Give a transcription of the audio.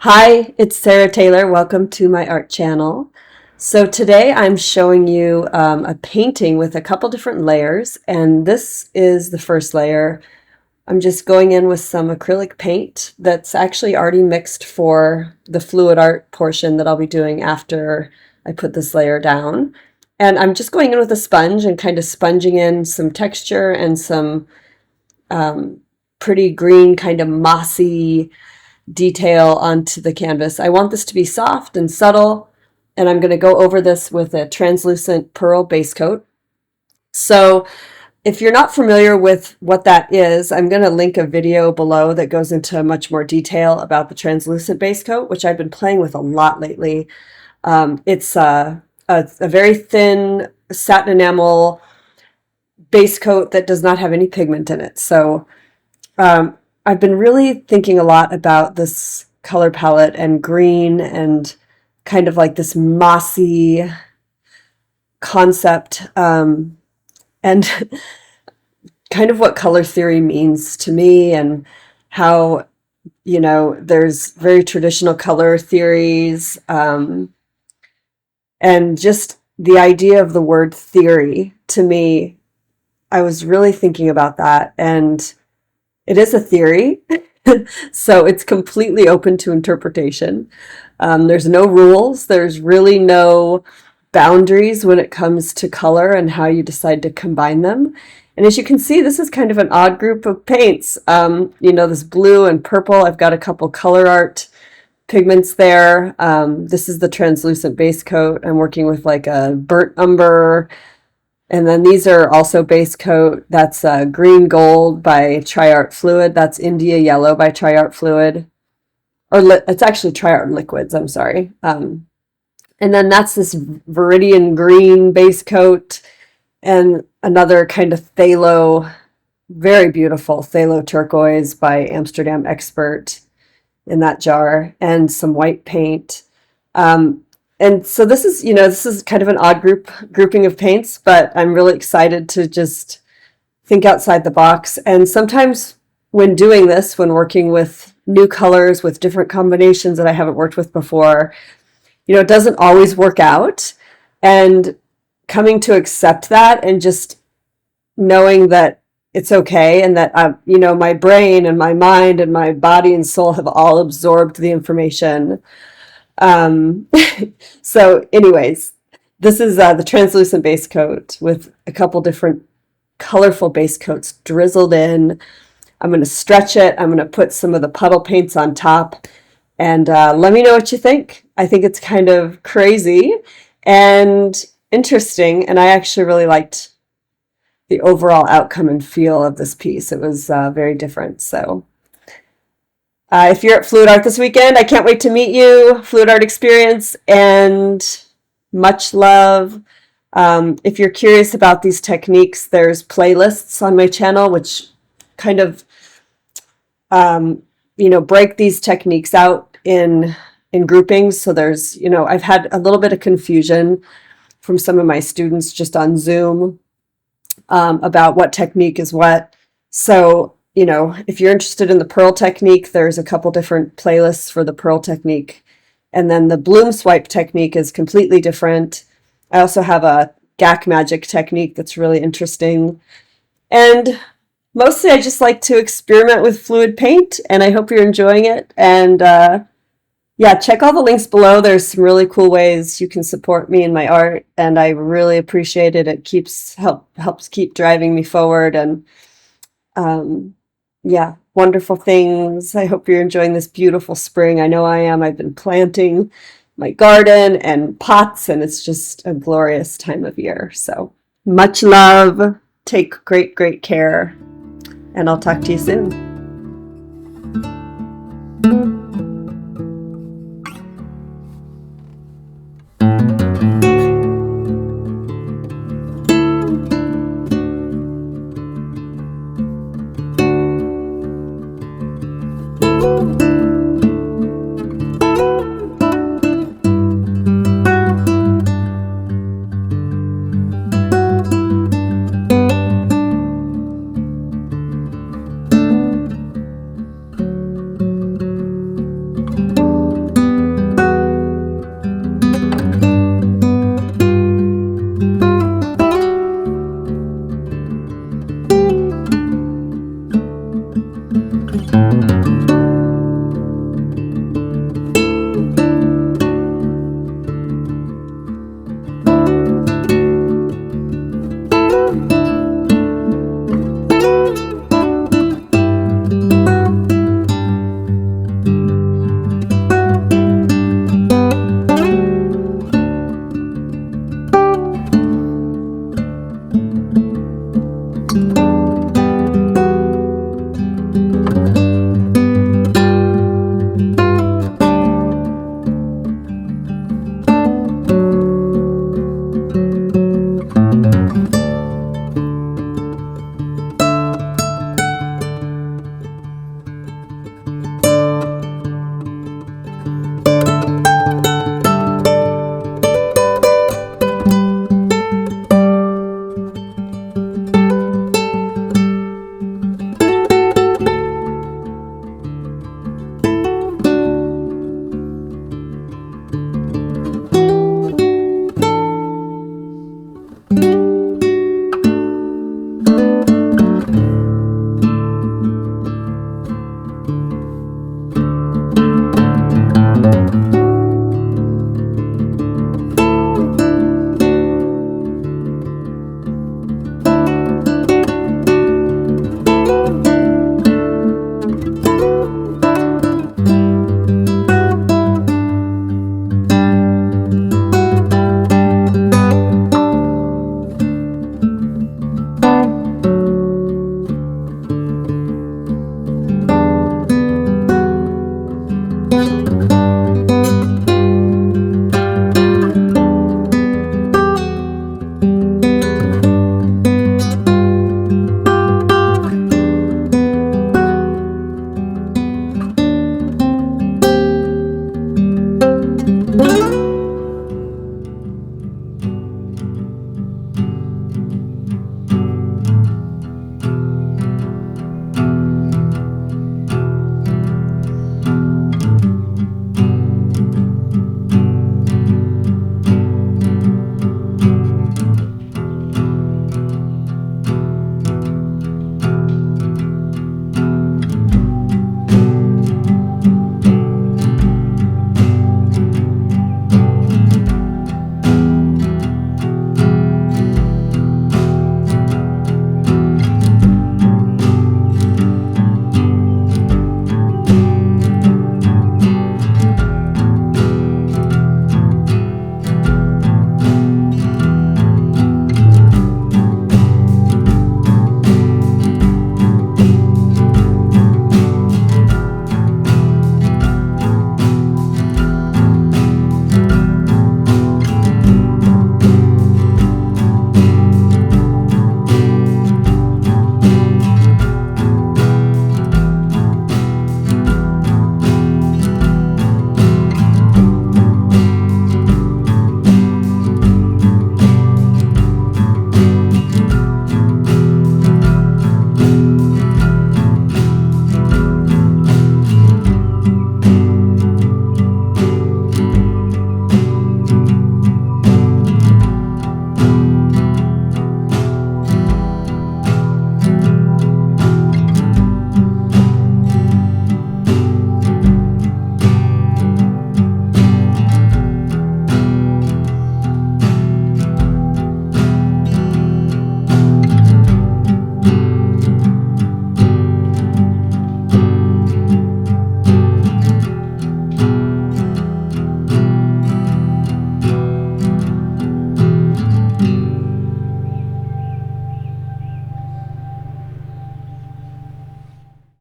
Hi, it's Sarah Taylor. Welcome to my art channel. So today I'm showing you a painting with a couple different layers, and this is the first layer. I'm just going in with some acrylic paint that's actually already mixed for the fluid art portion that I'll be doing after I put this layer down. And I'm just going in with a sponge and kind of sponging in some texture and some pretty green, kind of mossy detail onto the canvas. I want this to be soft and subtle, and I'm going to go over this with a translucent pearl base coat. So if you're not familiar with what that is, I'm going to link a video below that goes into much more detail about the translucent base coat, which I've been playing with a lot lately. It's a very thin satin enamel base coat that does not have any pigment in it. So I've been really thinking a lot about this color palette and green and kind of like this mossy concept, and kind of what color theory means to me, and how, there's very traditional color theories, and just the idea of the word theory to me. I was really thinking about that, and it is a theory, so it's completely open to interpretation. There's no rules. There's really no boundaries when it comes to color and how you decide to combine them. And as you can see, this is kind of an odd group of paints. This blue and purple. I've got a couple ColourArte pigments there. This is the translucent base coat. I'm working with like a burnt umber. And then these are also base coat. That's Green Gold by TriArt Fluid. That's India Yellow by TriArt Fluid. It's actually TriArt Liquids, I'm sorry. And then that's this Viridian Green base coat, and another kind of phthalo, very beautiful phthalo turquoise by Amsterdam Expert in that jar, and some white paint. And so this is kind of an odd grouping of paints, but I'm really excited to just think outside the box. And sometimes when doing this, when working with new colors with different combinations that I haven't worked with before, it doesn't always work out. And coming to accept that and just knowing that it's okay, and that my brain and my mind and my body and soul have all absorbed the information. So anyways, this is the translucent base coat with a couple different colorful base coats drizzled in. I'm going to stretch it. I'm going to put some of the puddle paints on top, and let me know what you think. I think it's kind of crazy and interesting, and I actually really liked the overall outcome and feel of this piece. It was very different. So if you're at Fluid Art this weekend, I can't wait to meet you. Fluid Art Experience, and much love. If you're curious about these techniques, there's playlists on my channel which kind of break these techniques out in groupings. So there's, I've had a little bit of confusion from some of my students just on Zoom about what technique is what. So if you're interested in the pearl technique, there's a couple different playlists for the pearl technique. And then the bloom swipe technique is completely different. I also have a gack magic technique that's really interesting. And mostly I just like to experiment with fluid paint, and I hope you're enjoying it. And yeah, check all the links below. There's some really cool ways you can support me in my art, and I really appreciate it. It helps keep driving me forward. And yeah, wonderful things. I hope you're enjoying this beautiful spring. I know I am. I've been planting my garden and pots, and it's just a glorious time of year. So much love. Take great, great care, and I'll talk to you soon.